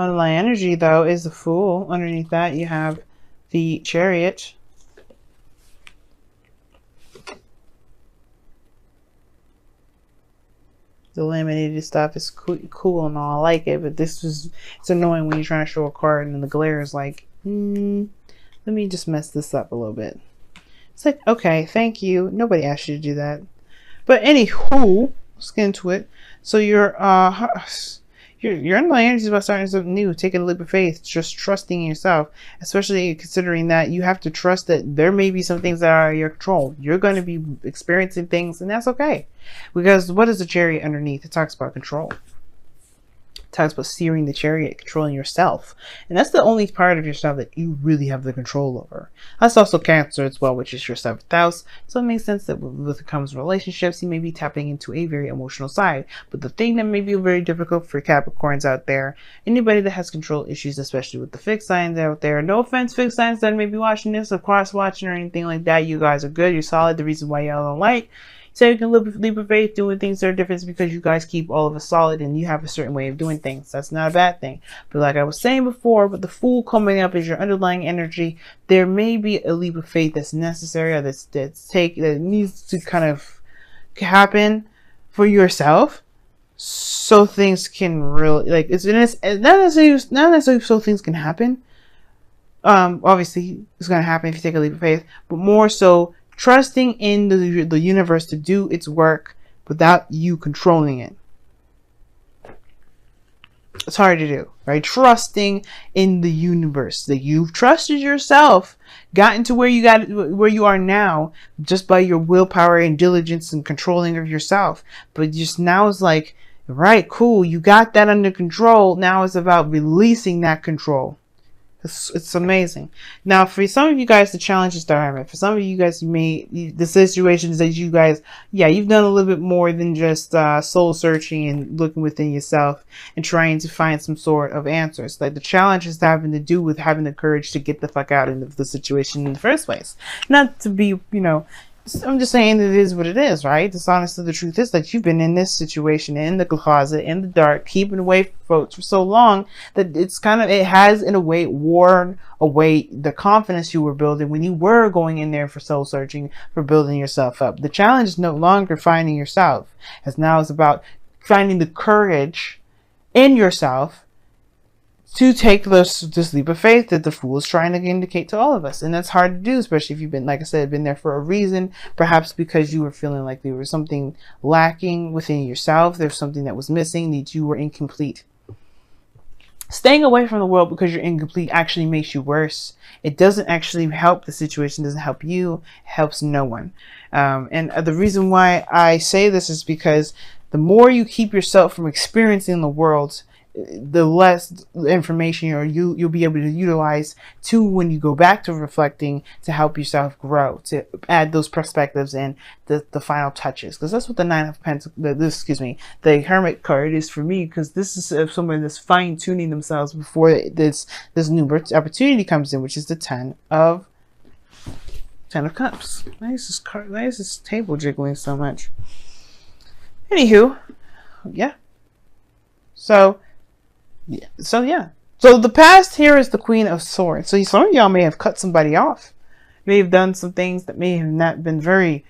Underlying energy, though, is the Fool. Underneath that, you have the Chariot. The laminated stuff is cool and all. I like it, but it's annoying when you're trying to show a card and the glare is like, let me just mess this up a little bit. It's like, okay, thank you. Nobody asked you to do that. But anywho, let's get into it. So your underlying energy is about starting something new, taking a leap of faith, just trusting in yourself, especially considering that you have to trust that there may be some things that are out of your control. You're going to be experiencing things, and that's okay. Because what is the Chariot underneath? It talks about control. It talks about steering the chariot, controlling yourself. And that's the only part of yourself that you really have the control over. That's also Cancer as well, which is your 7th house. So it makes sense that when it comes to relationships, you may be tapping into a very emotional side. But the thing that may be very difficult for Capricorns out there, anybody that has control issues, especially with the fixed signs out there, no offense, fixed signs that may be watching this or cross watching or anything like that, you guys are good, you're solid. The reason why y'all don't like, so you can leap of faith doing things that are different because you guys keep all of us solid and you have a certain way of doing things. That's not a bad thing. But like I was saying before, with the Fool coming up as your underlying energy, there may be a leap of faith that's necessary or that needs to kind of happen for yourself, so things can really not necessarily so things can happen. Obviously it's going to happen if you take a leap of faith, but more so trusting in the universe to do its work without you controlling it. It's hard to do, right? Trusting in the universe, that you've trusted yourself, gotten to where you are now just by your willpower and diligence and controlling of yourself. But just now it's like, right, cool, you got that under control. Now it's about releasing that control. It's amazing. Now, for some of you guys, the challenge is the Hermit. For some of you guys, the situations that you guys, you've done a little bit more than just soul searching and looking within yourself and trying to find some sort of answers. Like the challenge is having to do with having the courage to get the fuck out of the situation in the first place. Not to be, I'm just saying that it is what it is, right? Honestly, the truth is that you've been in this situation, in the closet, in the dark, keeping away from folks for so long that it has in a way worn away the confidence you were building when you were going in there for soul searching, for building yourself up. The challenge is no longer finding yourself, as now it's about finding the courage in yourself to take this leap of faith that the Fool is trying to indicate to all of us. And that's hard to do, especially if you've been, like I said, been there for a reason, perhaps because you were feeling like there was something lacking within yourself. There's something that was missing, that you were incomplete. Staying away from the world because you're incomplete actually makes you worse. It doesn't actually help the situation, doesn't help you, it helps no one. And the reason why I say this is because the more you keep yourself from experiencing the world, the less information you'll be able to utilize to when you go back to reflecting to help yourself grow, to add those perspectives and the final touches. Because that's what the Nine of Pentacles, the Hermit card is for me, because this is somebody that's fine-tuning themselves before this new opportunity comes in, which is the Ten of Cups. Why is this table jiggling so much? Anywho, yeah. So the past here is the Queen of Swords. So some of y'all may have cut somebody off. May have done some things that may have not been very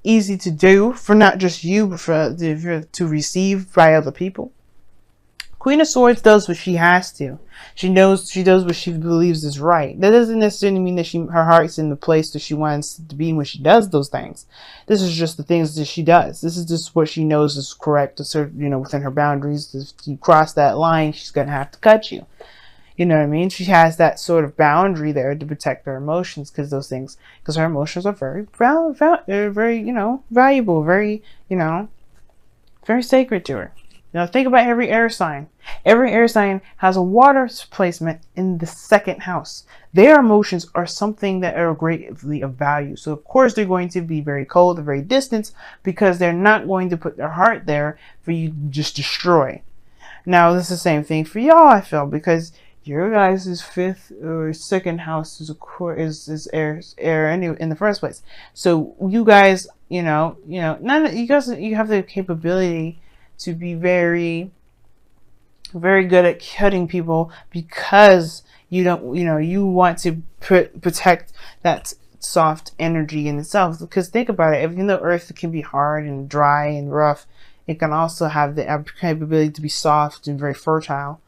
easy to do for not just you, but to receive by other people. Queen of Swords does what she has to. She does what she believes is right. That doesn't necessarily mean that her heart's in the place that she wants to be when she does those things. This is just the things that she does. This is just what she knows is correct to serve, within her boundaries. If you cross that line, she's gonna have to cut you. You know what I mean? She has that sort of boundary there to protect her emotions, because her emotions are very valuable, very, very sacred to her. Now think about every air sign. Every air sign has a water placement in the 2nd house. Their emotions are something that are greatly of value. So of course they're going to be very cold and very distant, because they're not going to put their heart there for you to just destroy. Now this is the same thing for y'all, I feel, because your guys' 5th or 2nd house is air anyway in the first place. So you guys, you have the capability to be very very good at cutting people because you don't, you want to protect that soft energy in itself. Because think about it, even though earth can be hard and dry and rough, it can also have the capability to be soft and very fertile.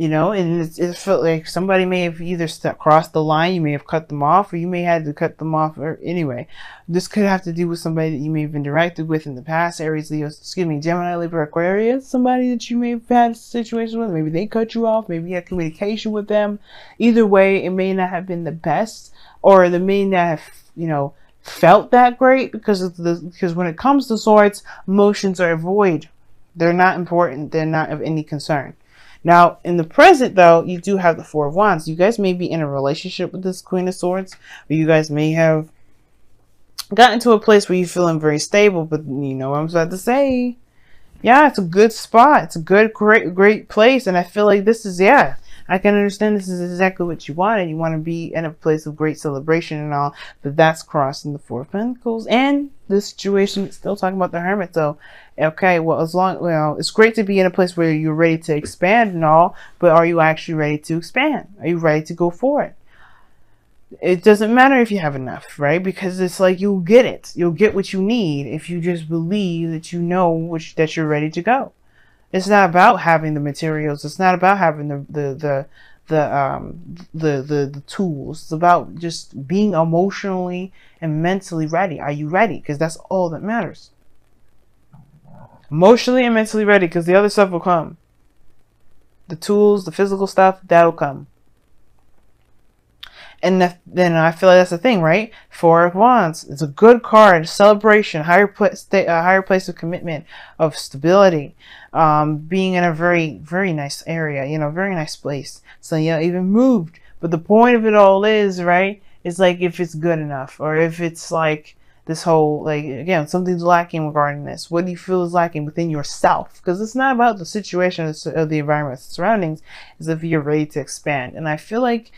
And it felt like somebody may have either crossed the line, you may have cut them off, or you may have had to cut them off. Or anyway, this could have to do with somebody that you may have interacted with in the past. Aries, Leo, Gemini, Libra, Aquarius, somebody that you may have had a situation with. Maybe they cut you off. Maybe you had communication with them. Either way, it may not have been the best, or they may not have, felt that great because when it comes to swords, emotions are void. They're not important. They're not of any concern. Now, in the present, though, you do have the Four of Wands. You guys may be in a relationship with this Queen of Swords, or you guys may have gotten to a place where you're feeling very stable, but you know what I'm about to say. Yeah, it's a good spot. It's a good, great place, and I feel like this is, I can understand this is exactly what you wanted. You want to be in a place of great celebration and all, but that's crossing the Four of Pentacles. And this situation is still talking about the Hermit. So, okay, well, it's great to be in a place where you're ready to expand and all, but are you actually ready to expand? Are you ready to go for it? It doesn't matter if you have enough, right? Because it's like you'll get it. You'll get what you need if you just believe that you know that you're ready to go. It's not about having the materials. It's not about having the tools. It's about just being emotionally and mentally ready. Are you ready? Because that's all that matters. Emotionally and mentally ready, because the other stuff will come. The tools, the physical stuff, that'll come. And then I feel like that's the thing, right? Four of Wands. It's a good card. Celebration, higher place of commitment, of stability, being in a very, very nice area, very nice place. So even moved. But the point of it all is, right? It's like if it's good enough, or if it's like this whole, like, again, something's lacking regarding this. What do you feel is lacking within yourself? Because it's not about the situation of the environment, the surroundings. It's if you're ready to expand. And I feel like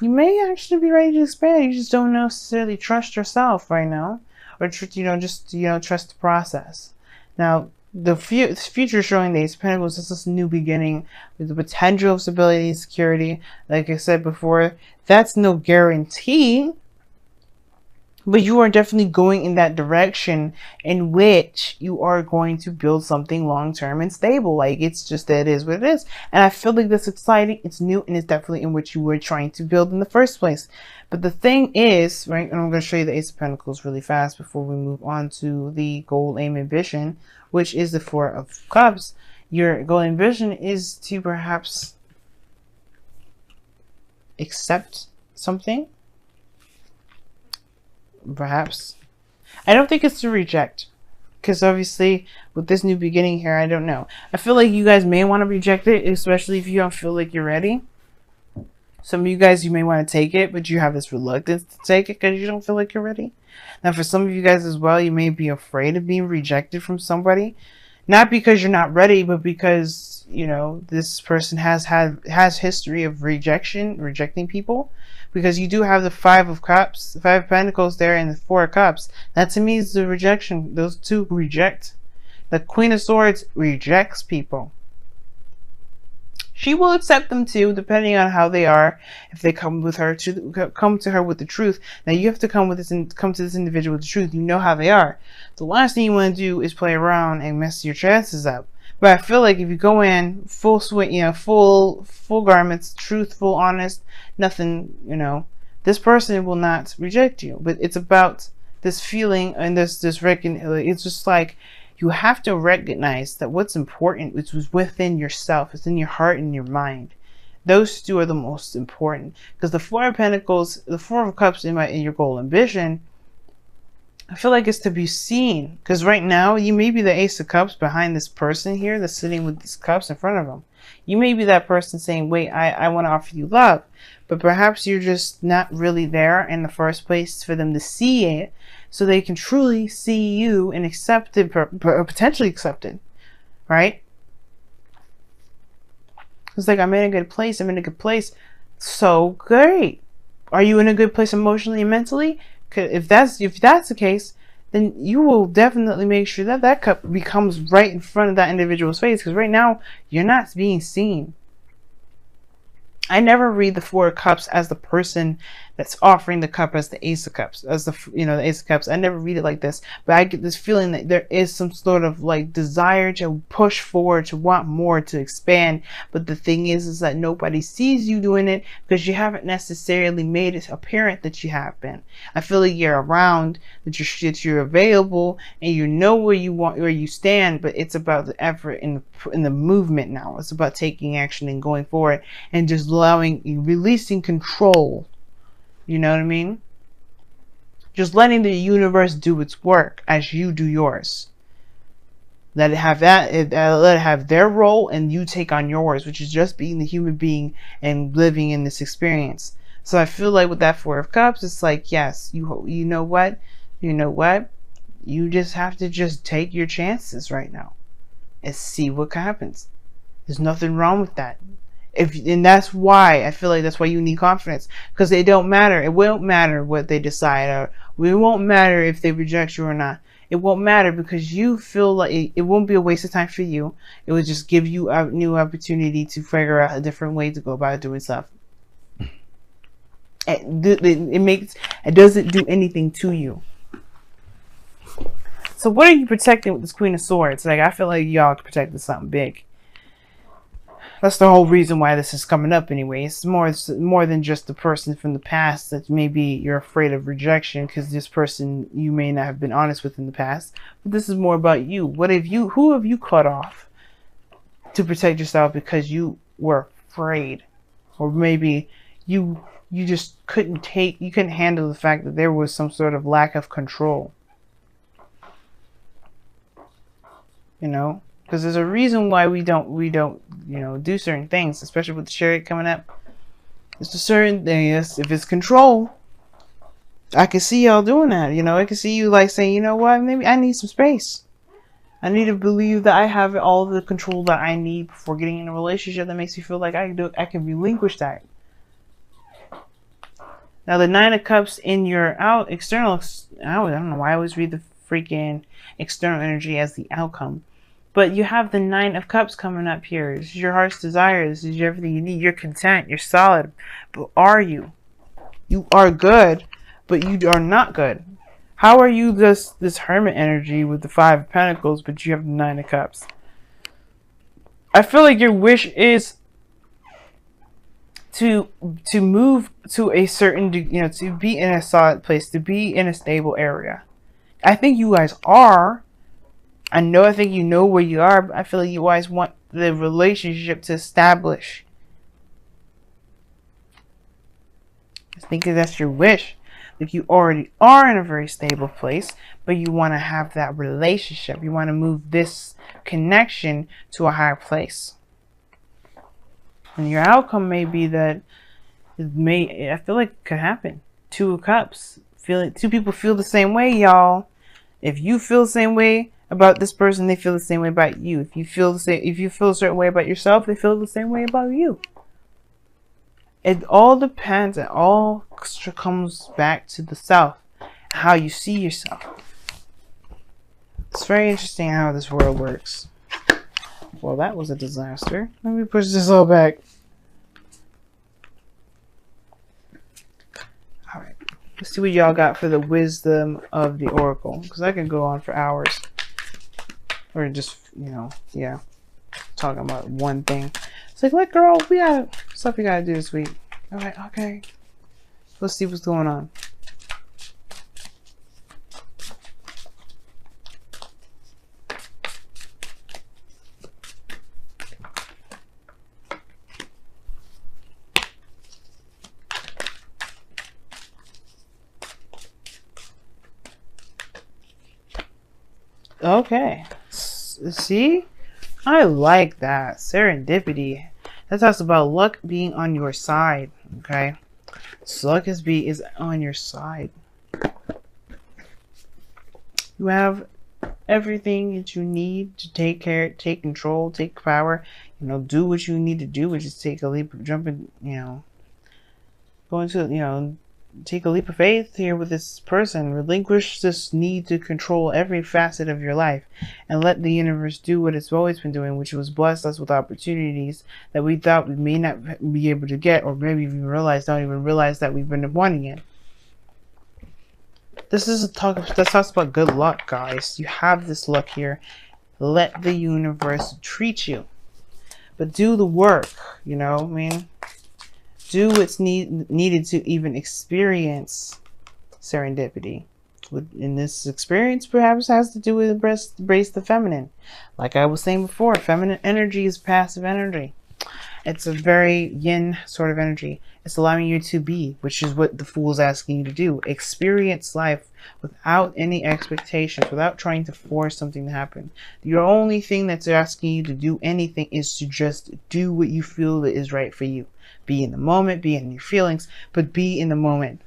you may actually be ready to expand. You just don't necessarily trust yourself right now, or trust the process. Now, the future showing the Ace of Pentacles is this new beginning with the potential of stability and security. Like I said before, that's no guarantee, but you are definitely going in that direction in which you are going to build something long-term and stable. Like, it's just that it is what it is. And I feel like that's exciting. It's new, and it's definitely in which you were trying to build in the first place. But the thing is, right, and I'm going to show you the Ace of Pentacles really fast before we move on to the goal, aim, ambition, which is the Four of Cups. Your goal, ambition is to perhaps accept something. Perhaps. I don't think it's to reject, because obviously with this new beginning here, I don't know. I feel like you guys may want to reject it, especially if you don't feel like you're ready. Some of you guys, you may want to take it, but you have this reluctance to take it because you don't feel like you're ready. Now, for some of you guys as well, you may be afraid of being rejected from somebody. Not because you're not ready, but because, this person has history of rejecting people. Because you do have the Five of Cups, the Five of Pentacles there, and the Four of Cups. That to me is the rejection. Those two reject. The Queen of Swords rejects people. She will accept them too, depending on how they are. If they come to her with the truth. Now you have to come to this individual with the truth. You know how they are. The last thing you want to do is play around and mess your chances up. But I feel like if you go in full swing, full garments, truthful, honest, nothing, this person will not reject you. But it's about this feeling and this it's just like you have to recognize that what's important is within yourself. It's in your heart and your mind. Those two are the most important, because the Four of Pentacles, the Four of Cups in your goal, ambition, I feel like it's to be seen, because right now you may be the Ace of Cups behind this person here that's sitting with these cups in front of them. You may be that person saying, wait, I want to offer you love, but perhaps you're just not really there in the first place for them to see it, so they can truly see you and accept it, potentially accept it, right? It's like, I'm in a good place. I'm in a good place. So great. Are you in a good place emotionally and mentally? If that's the case, then you will definitely make sure that that cup becomes right in front of that individual's face, because right now you're not being seen. I never read the Four of Cups as the person that's offering the cup as the Ace of Cups, as the, you know, the Ace of Cups. I never read it like this, but I get this feeling that there is some sort of like desire to push forward, to want more, to expand. But the thing is that nobody sees you doing it because you haven't necessarily made it apparent that you have been. I feel like you're around, that you're available, and you know where you want, where you stand. But it's about the effort in the movement now. It's about taking action and going forward, and just releasing control. You know what I mean? Just letting the universe do its work as you do yours. Let it have let it have their role, and you take on yours, which is just being the human being and living in this experience. So I feel like with that Four of Cups, it's like, yes, you know what? You know what? You just have to just take your chances right now and see what happens. There's nothing wrong with that. And that's why I feel like that's why you need confidence, because it don't matter. It won't matter what they decide, or it won't matter if they reject you or not. It won't matter, because you feel like it won't be a waste of time for you. It will just give you a new opportunity to figure out a different way to go about doing stuff. It doesn't do anything to you. So what are you protecting with this Queen of Swords? Like, I feel like y'all protecting something big. That's the whole reason why this is coming up anyway. It's more than just the person from the past that maybe you're afraid of rejection, because this person you may not have been honest with in the past. But this is more about you. Who have you cut off to protect yourself because you were afraid? Or maybe you just couldn't handle the fact that there was some sort of lack of control. You know? Because there's a reason why we don't, you know, do certain things, especially with the Chariot coming up. It's a certain thing. If it's control, I can see y'all doing that. You know, I can see you like saying, you know what, maybe I need some space. I need to believe that I have all the control that I need before getting in a relationship that makes me feel like I can relinquish that. Now the Nine of Cups in your external, I don't know why I always read the freaking external energy as the outcome. But you have the Nine of Cups coming up here. This is your heart's desire. This is everything you need. You're content. You're solid. But are you? You are good, but you are not good. How are you this Hermit energy with the Five of Pentacles, but you have the Nine of Cups? I feel like your wish is to move to a certain, you know, to be in a solid place, to be in a stable area. I think you guys are. I think you know where you are, but I feel like you always want the relationship to establish. I think that's your wish. Like, you already are in a very stable place, but you want to have that relationship. You want to move this connection to a higher place. And your outcome may be that I feel like it could happen. Two of Cups. Two people feel the same way, y'all. If you feel the same way about this person, they feel the same way about you. If you feel a certain way about yourself, they feel the same way about you. It all depends. It all comes back to the self, how you see yourself. It's very interesting how this world works. Well, that was a disaster. Let me push this all back. All right. Let's see what y'all got for the wisdom of the Oracle, because I can go on for hours. Or just, you know, yeah, talking about one thing. It's like, look, girl, we got stuff we gotta do this week. All right, okay. Let's see what's going on. Okay. See? I like that. Serendipity. That talks about luck being on your side. Okay? So luck is on your side. You have everything that you need to take control, take power. You know, do what you need to do, which is take a leap, jump in, you know, go into, you know, take a leap of faith here with this person. Relinquish this need to control every facet of your life and let the universe do what it's always been doing, which was bless us with opportunities that we thought we may not be able to get, or maybe even don't even realize that we've been wanting it. This is that talks about good luck, guys. You have this luck here. Let the universe treat you. But do the work, you know what I mean? Do what's needed to even experience serendipity. In this experience, perhaps has to do with embrace the feminine. Like I was saying before, feminine energy is passive energy. It's a very yin sort of energy. It's allowing you to be, which is what the Fool's asking you to do. Experience life without any expectations, without trying to force something to happen. The only thing that's asking you to do anything is to just do what you feel that is right for you. Be in the moment, be in your feelings, but be in the moment.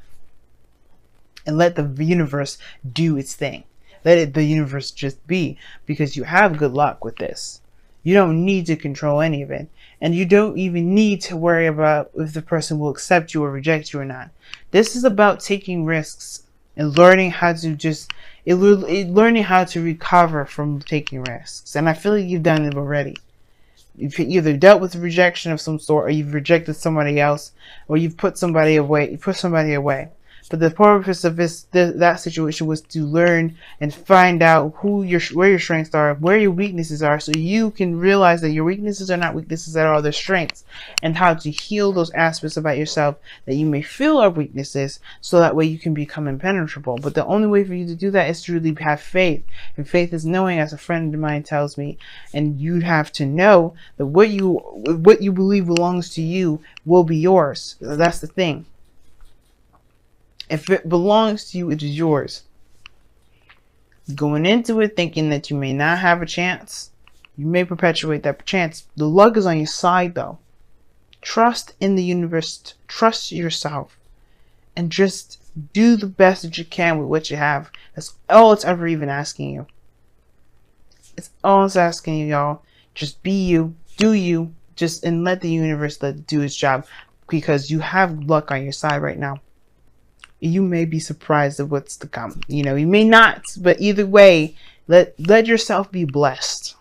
And let the universe do its thing. Let the universe just be, because you have good luck with this. You don't need to control any of it. And you don't even need to worry about if the person will accept you or reject you or not. This is about taking risks and learning how to learning how to recover from taking risks. And I feel like you've done it already. You've either dealt with rejection of some sort, or you've rejected somebody else, or you've put somebody away. But the purpose of that situation was to learn and find out where your strengths are, where your weaknesses are, so you can realize that your weaknesses are not weaknesses at all, they're strengths, and how to heal those aspects about yourself that you may feel are weaknesses, so that way you can become impenetrable. But the only way for you to do that is to really have faith. And faith is knowing, as a friend of mine tells me, and you have to know that what you believe belongs to you will be yours. That's the thing. If it belongs to you, it is yours. Going into it thinking that you may not have a chance, you may perpetuate that chance. The luck is on your side, though. Trust in the universe. Trust yourself. And just do the best that you can with what you have. That's all it's ever even asking you. It's all it's asking you, y'all. Just be you. Do you. And let the universe do its job. Because you have luck on your side right now. You may be surprised at what's to come. You know, you may not, but either way, let yourself be blessed.